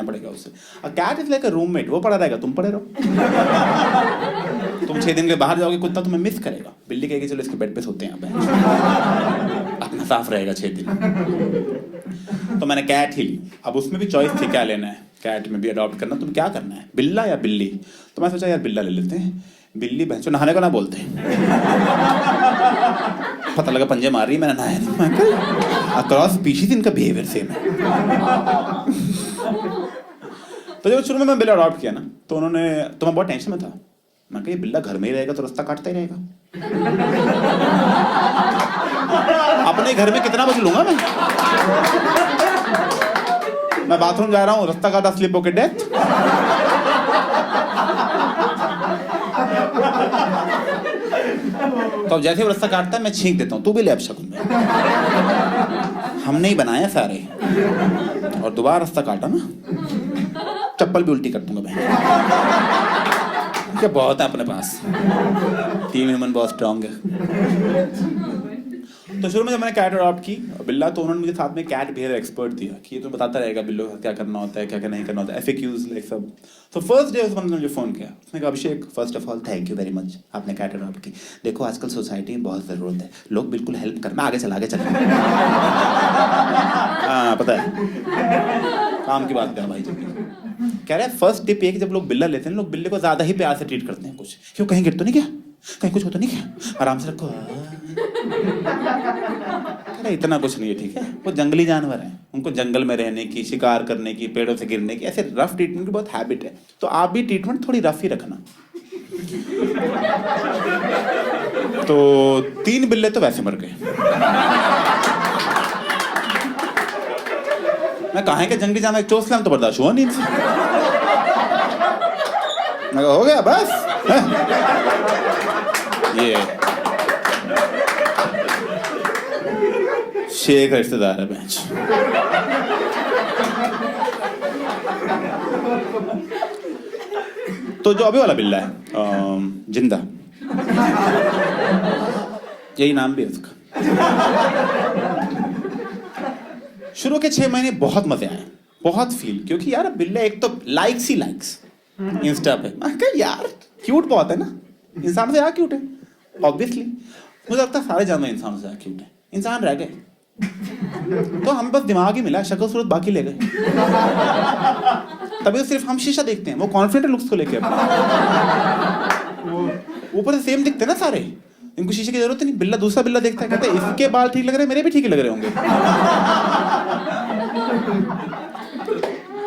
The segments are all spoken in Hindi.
पड़ेगा उससे। A cat is like a roommate, वो पड़ा रहेगा, तुम पड़े रहो। तुम 6 दिन के बाहर जाओगे, कुत्ता तुम्हें मिस करेगा। बिल्ली कहेगी चलो इसके बेड पे सोते हैं, अपना साफ रहेगा 6 दिन। तो मैंने कैट ही ली। अब उसमें भी चॉइस थी क्या लेना है, कैट में भी अडॉप्ट करना, तुम क्या करना है, बिल्ला या बिल्ली। तो मैं सोचा यार बिल्ला ले लेते हैं। बिल्ली भैंसो नहाने का ना बोलते, पता लगा पंजे मार रही है, मैंने नहाया नहीं। अक्रॉस स्पीशीज इनका बिहेवियर सेम है। तो जब शुरू में मैं बिल्ला अडॉप्ट किया ना, तो मैं बहुत टेंशन में था। मैं कहा ये बिल्ला घर में ही रहेगा तो रास्ता काटता ही रहेगा, अपने घर में कितना बच लूंगा मैं बाथरूम जा रहा हूँ, रास्ता काटा, स्लिप होके डेथ। तो अब जैसे वो रास्ता काटता है मैं छींक देता हूँ, तू भी ले अब शकुन। हमने ही बनाया सारे, और दोबारा रास्ता काटा ना चप्पल भी उल्टी कर दूंगा मैं। क्या बहुत है अपने पास, टीम ह्यूमन बहुत स्ट्रांग है। तो शुरू में जब मैंने कैट अडॉप्ट की बिल्ला, तो उन्होंने मुझे साथ में कैट बिहेवियर एक्सपर्ट दिया कि ये तो बताता रहेगा बिल्लो का क्या करना होता है, क्या क्या नहीं करना होता है, FAQs लाइक सब। तो फर्स्ट डे उस बंदे ने मुझे फ़ोन किया, उसने कहा Abhishek first of all thank you very much, आपने कैट अडॉप्ट की। देखो आजकल सोसाइटी में बहुत ज़रूरत है, लोग बिल्कुल हेल्प कर। मैं आगे चल हाँ पता है, काम की बात कर भाई। कह रहे हैं फर्स्ट टिप ये कि जब लोग बिल्ला लेते हैं, लोग बिल्ले को ज़्यादा ही प्यार से ट्रीट करते हैं। कुछ क्यों, कहीं गिर तो नहीं क्या, कहीं कुछ हो तो नहीं क्या, आराम से रखो। अरे इतना कुछ नहीं है, ठीक है, वो जंगली जानवर हैं, उनको जंगल में रहने की, शिकार करने की, पेड़ों से गिरने की, ऐसे रफ ट्रीटमेंट की बहुत हैबिट है। तो आप भी ट्रीटमेंट थोड़ी रफ ही रखना। तो 3 बिल्ले तो वैसे मर गए। मैं कहा कि जंगली जानवर चोट तो बर्दाश्त हुआ नहीं इनसे। मैं हो गया बस ये शेख रिश्तेदार है बेंच। तो जो अभी वाला बिल्ला है जिंदा, यही नाम भी है उसका। शुरू के 6 महीने बहुत मजे आए, बहुत फील, क्योंकि यार बिल्ला एक तो लाइक्स ही लाइक्स इंस्टा पे। मैं कहा यार क्यूट बहुत है ना, इंसान से ज्यादा क्यूट है ऑब्वियसली। मुझे लगता है सारे जानवर इंसान से ज्यादा क्यूट है। इंसान रह गए तो हमें बस दिमाग ही मिला, शक्ल सूरत बाकी ले गए। तभी तो सिर्फ हम शीशा देखते हैं, वो कॉन्फिडेंट लुक्स को लेके ऊपर से सेम दिखते हैं ना सारे, इनको शीशे की जरूरत नहीं। बिल्ला दूसरा बिल्ला देखता है, कहता है इसके बाल ठीक लग रहे हैं, मेरे भी ठीक ही लग रहे होंगे।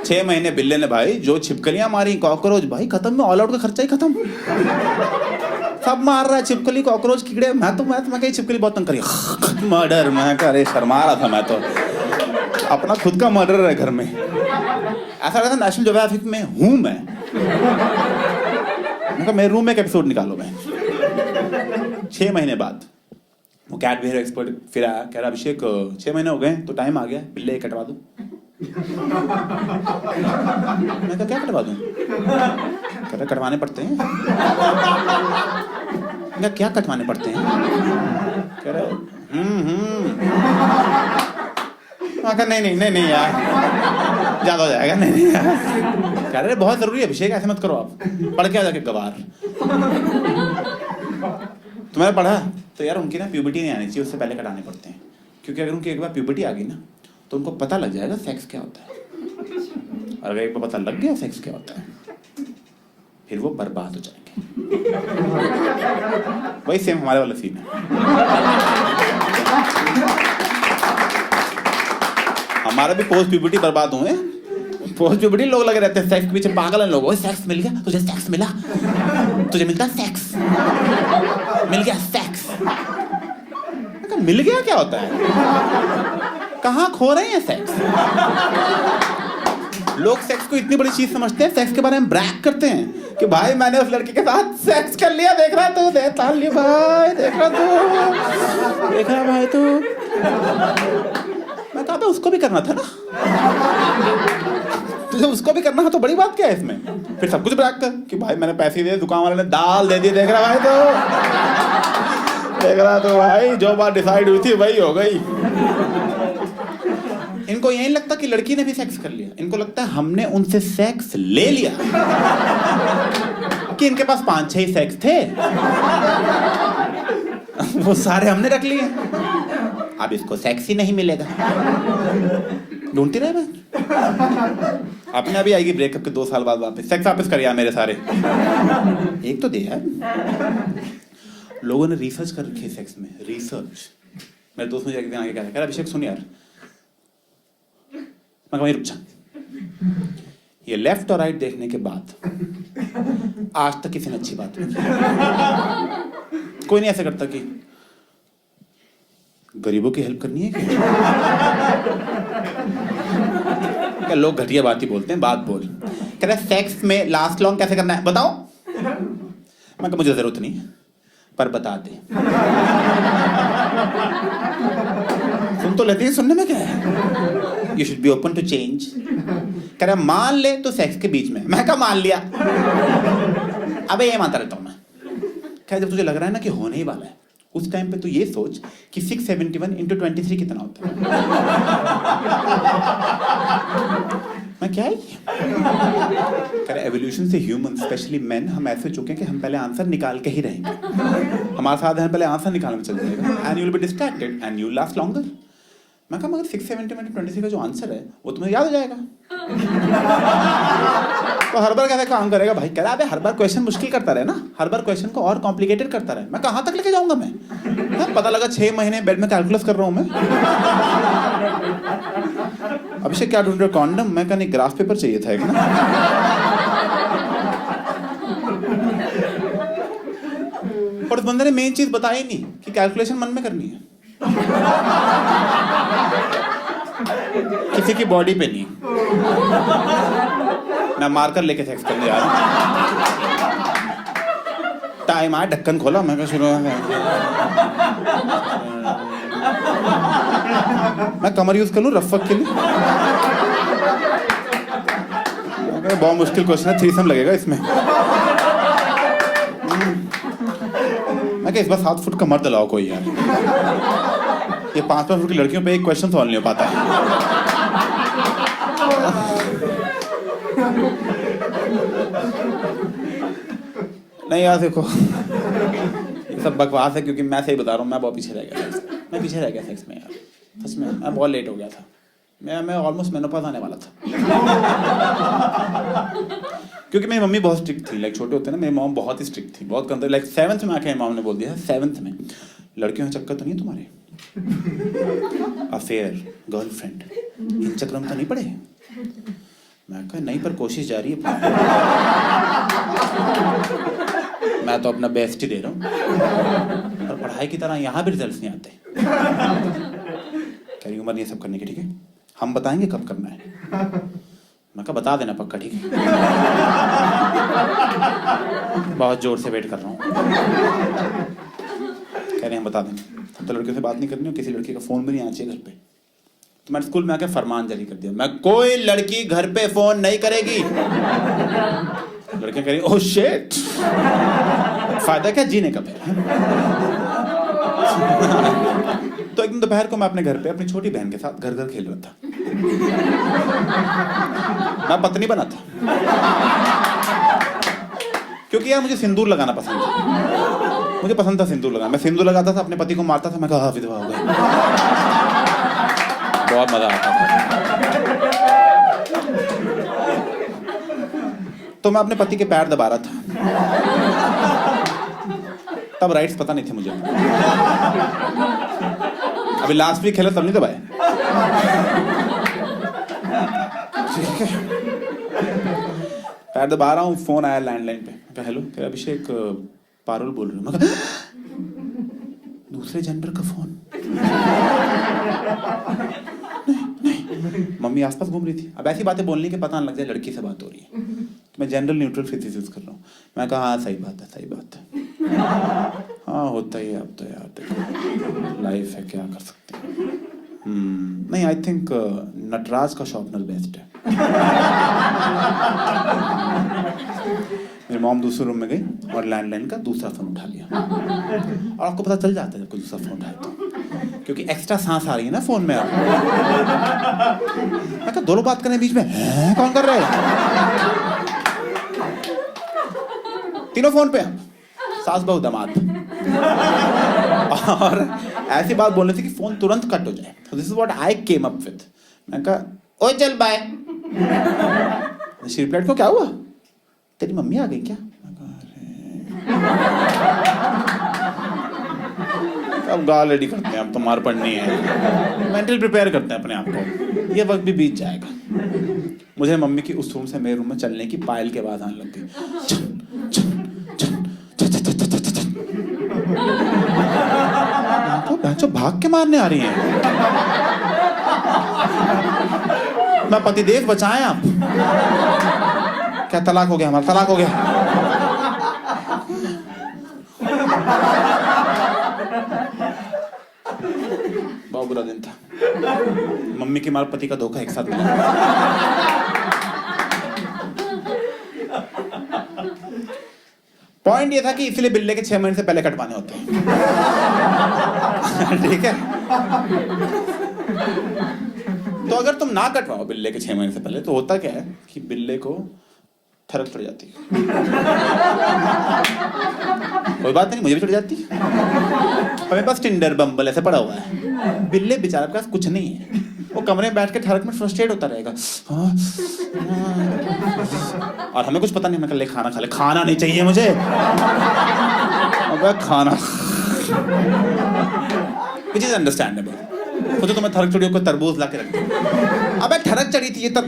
6 महीने बिल्ले ने भाई जो छिपकलियां मारी, कॉकरोच भाई खत्म में, ऑल आउट का खर्चा ही खत्म। सब मार रहा है, छिपकली, कॉकरोच, कीड़े। मैं कहीं छिपकली बहुत तंग करी, मर्डर। मैं कह रहे शर्मा रहा था, मैं तो अपना खुद का मर्डर है घर में। ऐसा लगता था नेशनल ज्योग्राफिक में हूं मैं। मेरे रूम में एक एपिसोड निकालो मैं। 6 महीने बाद वो कैट बिहेवियर एक्सपर्ट फिर आया, कह रहा अभिषेक 6 महीने हो गए तो टाइम आ गया, बिल्ले कटवा दो। मैं कहा क्या कटवा दूं? कह रहा कटवाने पड़ते हैं। मैं क्या कटवाने पड़ते हैं? कह रहा मैं कहा नहीं यार ज्यादा हो जाएगा, नहीं यार। कह रहे बहुत जरूरी है अभिषेक, ऐसे मत करो, आप पढ़ के आ जाके गवार। तुम्हारा पढ़ा तो यार उनकी ना प्यूबर्टी नहीं आनी चाहिए, उससे पहले कटाने पड़ते हैं। क्योंकि अगर उनकी एक बार प्यूबर्टी आ गई ना तो उनको पता लग जाएगा सेक्स क्या होता है। और अगर एक बार पता लग गया सेक्स क्या होता है, फिर वो बर्बाद हो जाएंगे। वही सेम हमारे वाला सीन है। हमारा भी पोस्ट प्यूबर्टी बर्बाद हुए। पोस्ट प्यूबर्टी लोग लगे रहते हैं सेक्स के पीछे, पागल हैं लोग। सेक्स मिल गया तुझे, सेक्स मिला तुझे, मिलता सेक्स, मिल गया सेक्स। मिल गया क्या होता है, कहाँ खो रहे हैं सेक्स? लोग सेक्स को इतनी बड़ी चीज समझते हैं, सेक्स के बारे में ब्रैग करते हैं कि भाई मैंने उस लड़के के साथ सेक्स कर लिया, देख रहा तू, देख भाई, देख रहा भाई तू। मैं कहा उसको भी करना था ना, तुझे उसको भी करना है तो बड़ी बात क्या है इसमें? फिर सब कुछ ब्रैग कर कि भाई मैंने पैसे दिए, दुकान वाले ने दाल दे दी, देख रहा भाई तो, देख रहा तो भाई जो बात डिसाइड हुई थी वही हो गई। इनको यही लगता कि लड़की ने भी सेक्स कर लिया, इनको लगता है हमने उनसे सेक्स ले लिया कि इनके पास 5-6 ही सेक्स थे, वो सारे हमने रख लिए, अब इसको सेक्स ही नहीं मिलेगा। ढूंढती रहे मैं, अपने अभी आएगी ब्रेकअप के 2 साल बाद वापस सेक्स वापस कर यार मेरे सारे, एक तो दे यार। लोगों ने रिसर्च कर रखी है सेक्स में, रिसर्च। मेरे दोस्त मुझे एक दिन आगे कह रहा, अभिषेक सुन यार, मैं वहीं रुक जा, ये लेफ्ट और राइट देखने के बाद आज तक किसी ने अच्छी बात नहीं, कोई नहीं ऐसा करता कि गरीबों की हेल्प करनी है क्या लोग घटिया बात ही बोलते हैं, बात बोल। कह रहे सेक्स में लास्ट लॉन्ग कैसे करना है बताओ, मैं कहा मुझे जरूरत नहीं पर बता दे। सुन तो लेते हैं, सुनने में क्या है, you should be open to change. कह रहा मान ले तो सेक्स के बीच में, मैं कहा मान लिया, अबे ये मानता रहता हूं मैं। क्या जब तुझे लग रहा है ना कि होने ही वाला है, उस टाइम पे तू ये सोच कि 671 × 23 कितना होता है। मैं क्या है, कह रहे एवोल्यूशन से ह्यूमन स्पेशली मेन हम ऐसे चुके हैं कि हम पहले आंसर निकाल के ही रहेंगे, हमारे साथ है पहले आंसर निकालने में चल जाएगा, and you will be distracted and you last longer. मैं कहा मगर 671 × 23 का जो आंसर है वो तुम्हें याद हो जाएगा, तो हर बार कैसे काम करेगा भाई। कह रहा है हर बार क्वेश्चन मुश्किल करता रहे ना, हर बार क्वेश्चन को और कॉम्प्लिकेटेड करता रहे, मैं कहाँ तक लेके जाऊंगा मैं। पता लगा 6 महीने बेड में कैलकुलस कर रहा हूं मैं। अभिषेक क्या ढूंढ रहे हो, कॉन्डम? मैं कहा नहीं, ग्राफ पेपर चाहिए था एक ना। और उस बंदे ने मेन चीज बताई नहीं कि कैलकुलेशन मन में करनी है, किसी की बॉडी पे नहीं। मैं मार्कर लेके सेक्स करने जा रहा हूं, टाइम आया, ढक्कन खोला, मैं कहा शुरू। मैं कमर यूज कर लूं रफक के लिए, बहुत मुश्किल क्वेश्चन है, थ्रीसम लगेगा इसमें। मैं इस बार 7 फुट का मर्द लाओ कोई यार, ये 5-5 फुट की लड़कियों पे एक क्वेश्चन सॉल्व नहीं हो पाता है। नहीं यार देखो, ये सब बकवास है, क्योंकि मैं सही बता रहा हूँ, मैं बहुत पीछे रह गया, मैं पीछे रह गया सेक्स में यार, सच में मैं बहुत लेट हो गया था, मैं ऑलमोस्ट मेनोपॉज आने वाला था। क्योंकि मेरी मम्मी बहुत स्ट्रिक्ट थी, लाइक छोटे होते हैं ना, मेरी मॉम बहुत ही स्ट्रिक्ट थी, बहुत कंट्रोल, लाइक 7th में आके मॉम ने बोल दिया, 7th में लड़कियों का चक्कर तो नहीं तुम्हारे, अफेयर, गर्लफ्रेंड, इन चक्करों में तो नहीं पड़े। मैं कहा नहीं, पर कोशिश जारी है, मैं तो अपना बेस्ट ही दे रहा हूँ, और पढ़ाई की तरह यहाँ भी रिजल्ट्स नहीं आते। क्या उम्र नहीं है सब करने की, ठीक है, हम बताएंगे कब करना है। मैं कहा बता देना पक्का, ठीक है, बहुत जोर से वेट कर रहा हूँ। कह रहे हैं बता दें, तो लड़कियों से बात नहीं करनी, किसी लड़की का फोन भी नहीं आना चाहिए घर पे। तो मैंने स्कूल में आके फरमान जारी कर दिया, मैं कोई लड़की घर पे फोन नहीं करेगी। लड़कियां कह रही ओह शिट, फायदा क्या जीने का फिर। तो एक दिन दोपहर को मैं अपने घर पे अपनी छोटी बहन के साथ घर घर खेल रहा था, मैं पत्नी बना था, क्योंकि यार मुझे सिंदूर लगाना पसंद था, मुझे पसंद था सिंदूर लगाना, मैं सिंदूर लगाता था, अपने पति को मारता था, मैं कहा विधवा हो गई, बहुत मजा आता था। तो मैं अपने पति के पैर दबा रहा था, तब राइट्स पता नहीं थे मुझे, अभी लास्ट वीक खेला तब नहीं दबाए, पैर दबा रहा हूँ, फोन आया लैंडलाइन पे, हेलो, तेरा अभिषेक पारुल बोल रही हूँ। मैं दूसरे जेंडर का फोन, नहीं, मम्मी आसपास घूम रही थी। अब ऐसी बातें बोलने के पता न लग जाए लड़की से बात हो रही है, तो मैं जनरल न्यूट्रल फ्रेजेस यूज कर रहा हूँ। मैं कहा हाँ सही बात है, सही बात है, हाँ होता ही है, अब तो यार देखो लाइफ है, क्या कर सकते हैं। नहीं, आई थिंक नटराज का शॉर्पनर बेस्ट है। मेरी मॉम दूसरे रूम में गई और लैंडलाइन का दूसरा फोन उठा लिया। और आपको पता चल जाता है जब कोई दूसरा फोन उठाए तो, क्योंकि एक्स्ट्रा सांस आ रही है ना फोन में। मैं कहा दोनों बात करने बीच में हैं कौन कर रहे हैं? तीनों फोन पे हैं, सास बहू दामाद। और ऐसी बात बोलने थी कि फोन तुरंत कट हो जाए। तो this is what I came up with. मैं कहा ओए चल बाय। शी रिप्लाइड को क्या हुआ? तेरी मम्मी आ गई क्या? अब गाल रेडी करते हैं, अब तो मार पड़नी है, मेंटल प्रिपेयर करते हैं अपने आप को, ये वक्त भी बीत जाएगा। मुझे मम्मी की उस रूम से मेरे रूम में चलने की पायल के आवाज आने लग गई। तो बच्चों भाग के मारने आ रही हैं। मैं पतिदेव बचाएं आप। क्या तलाक हो गया? हमारा तलाक हो गया। बहुत बुरा दिन था। मम्मी के मार पति का धोखा एक साथ मिला। पॉइंट ये था कि इसलिए बिल्ले के 6 महीने से पहले कटवाने होते हैं। ठीक है, तो अगर तुम ना कटवाओ बिल्ले के 6 महीने से पहले तो होता क्या है कि बिल्ले को ठरक चढ़ जाती है। कोई बात नहीं, मुझे भी चढ़ जाती है। हमें पास टिंडर बम्बल ऐसे पड़ा हुआ है। बिल्ले बेचारे के पास कुछ नहीं है, वो कमरे में बैठ के ठरक में फ्रस्ट्रेट होता रहेगा। और हमें कुछ पता नहीं, मैं कल खाना खा ले। खाना नहीं चाहिए मुझे, अबे खाना। Which is understandable. सोचो तुम्हें ठरक चढ़ी, कोई तरबूज ला के रख दो। अबे ठरक चढ़ी थी ये तब।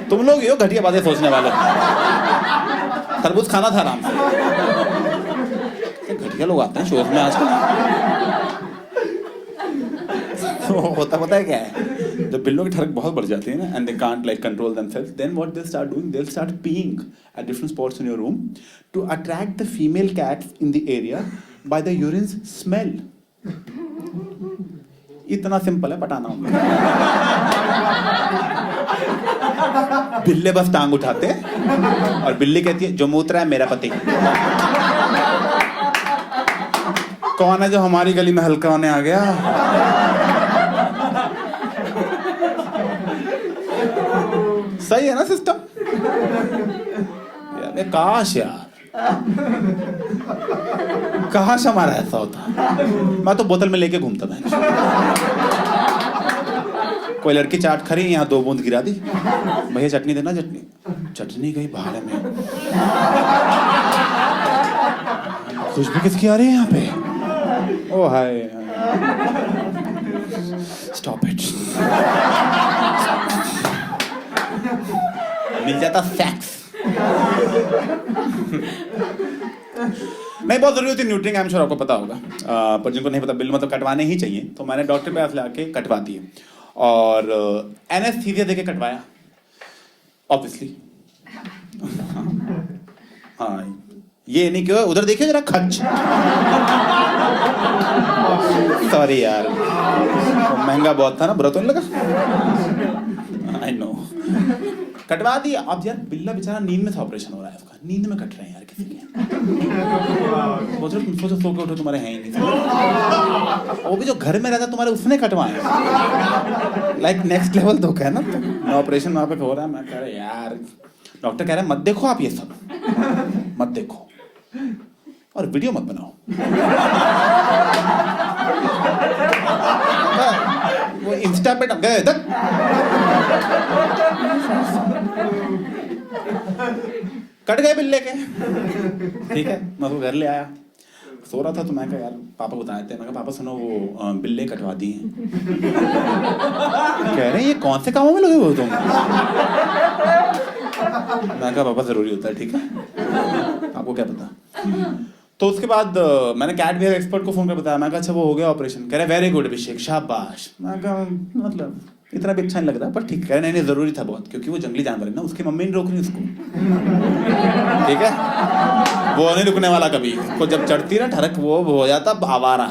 तुम लोग यो घटिया बातें सोचने वाले। तरबूज खाना था आराम से। घटिया लोग आते हैं शोज में आजकल। तो होता पता है क्या है, जब बिल्लों की ठरक बहुत बढ़ जाती है ना, and they can't like control themselves, then what they start doing, they start peeing at different spots in your room to attract the female cats in the area by the urines smell. इतना सिंपल है पटाना उनका। बिल्ले बस टांग उठाते हैं और बिल्ली कहती है जो मूत रहा है मेरा पति। कौन है जो हमारी गली में हल्का होने आ गया? सही है ना सिस्टम? यार काश काश हमारा ऐसा होता। मैं तो बोतल में लेके घूमता था। कोई लड़की चाट खरी, यहाँ 2 बूंद गिरा दी। भैया चटनी देना। चटनी गई भाड़े में। खुशबू किसकी आ रही है यहाँ पे? ओ हाय, स्टॉप इट। मिल जाता सेक्स। नहीं, बहुत जरूरी होती न्यूट्रिएंट, आई एम श्योर आपको पता होगा। पर जिनको नहीं पता, बिल मतलब कटवाने ही चाहिए। तो मैंने डॉक्टर पे लाके कटवा दिए और एनेस्थीसिया देके कटवाया ऑब्वियसली। हाँ, ये नहीं क्यों, उधर देखिए जरा खच। सॉरी यार, महंगा बहुत था ना, बुरा तो नहीं लगा? I know. कटवा दिया। अब यार बिल्ला बेचारा नींद में था, ऑपरेशन हो रहा है उसका, नींद में कट रहे हैं यार किसी के। सोचो सो के उठो, तुम्हारे हैं ही नहीं। वो भी जो घर में रहता तुम्हारे, उसने कटवाया। लाइक नेक्स्ट लेवल धोखा है ना। तो ऑपरेशन वहां पे हो रहा है, मैं कह रहा यार, डॉक्टर कह रहा है मत देखो आप ये सब, मत देखो और वीडियो मत बनाओ। वो इंस्टा पे गए तक कट गए बिल्ले के। ठीक है, मैं उसको घर ले आया, सो रहा था तो मैं कहा यार पापा बताए थे, मैं कहा पापा सुनो वो बिल्ले कटवा दी हैं। कह रहे हैं ये कौन से कामों में लगे हो तुम? मैं कहा पापा जरूरी होता है। ठीक है, आपको क्या पता। तो उसके बाद मैंने कैट बिहेवियर एक्सपर्ट को फोन कर बताया। मैं कहा अच्छा वो हो गया ऑपरेशन? कह रहे वेरी गुड अभिषेक, शाबाश। मैं कहा मतलब इतना भी अच्छा नहीं लग रहा, पर ठीक है। नहीं जरूरी था बहुत, क्योंकि वो जंगली जानवर है ना, उसकी मम्मी नहीं रोक रही उसको। ठीक है, वो नहीं रुकने वाला कभी। उसको जब चढ़ती ना ठरक, वो हो जाता आवारा,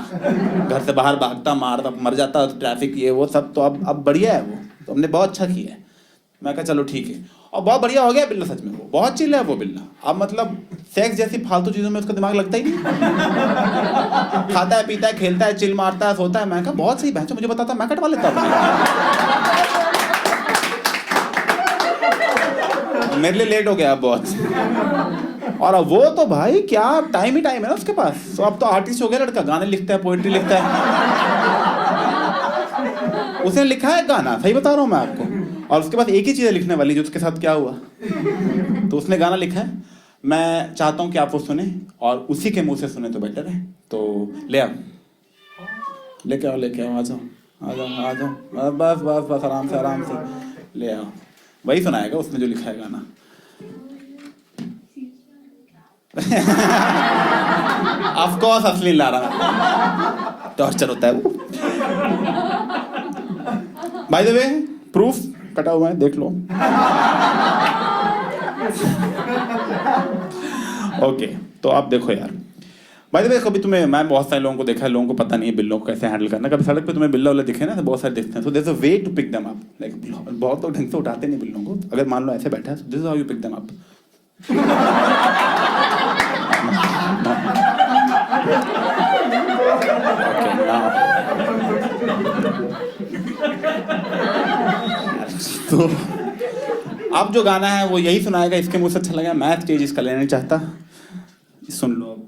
घर से बाहर भागता, मारता, मर जाता, ट्रैफिक ये वो सब। तो अब बढ़िया है वो, तो हमने बहुत अच्छा किया है। मैं कहा चलो ठीक है, और बहुत बढ़िया हो गया बिल्ला, सच में वो बहुत चिल है वो बिल्ला। अब मतलब सेक्स जैसी फालतू चीजों में उसका दिमाग लगता ही नहीं। खाता है, पीता है, खेलता है, चिल मारता है, सोता है। मैं कहा बहुत सही, बहन मुझे बताता मैं कटवा लेता अपने। मेरे लिए लेट हो गया अब बहुत। और अब वो तो भाई क्या टाइम ही टाइम है ना उसके पास। तो अब तो आर्टिस्ट हो गया लड़का, गाने लिखता है, पोएट्री लिखता है। उसने लिखा है गाना, सही बता रहा हूँ मैं आपको, और उसके बाद एक ही चीज है लिखने वाली, जो उसके साथ क्या हुआ। तो उसने गाना लिखा है, मैं चाहता हूँ कि आप वो सुने और उसी के मुंह से सुने तो बेटर है। तो ले आओ, लेके आओ, लेके आओ, आ जाओ, आ जाओ, आ जाओ, बस बस बस, आराम से, आराम से ले आओ। वही सुनाएगा उसने जो लिखा है गाना। ऑफ कोर्स असली ला रहा, टॉर्चर होता है वो। बाय द वे प्रूफ कटा हुआ है, देख लो। ओके तो आप देखो यार, बाय द वे कभी तुम्हें, मैं बहुत सारे लोगों को देखा है, लोगों को पता नहीं है बिल्लों को कैसे हैंडल करना। कभी सड़क पे तुम्हें बिल्ला वाला दिखे ना, तो बहुत सारे दिखते हैं। So there is a way to pick them up, like बहुत लोग ढंग से उठाते नहीं बिल्लों को। अगर मान लो ऐसे बैठा है, this is how you pick them up. तो अब जो गाना है वो यही सुनाएगा, इसके मुंह से अच्छा लगा। मैं स्टेज इसका लेना नहीं चाहता, सुन लो अब।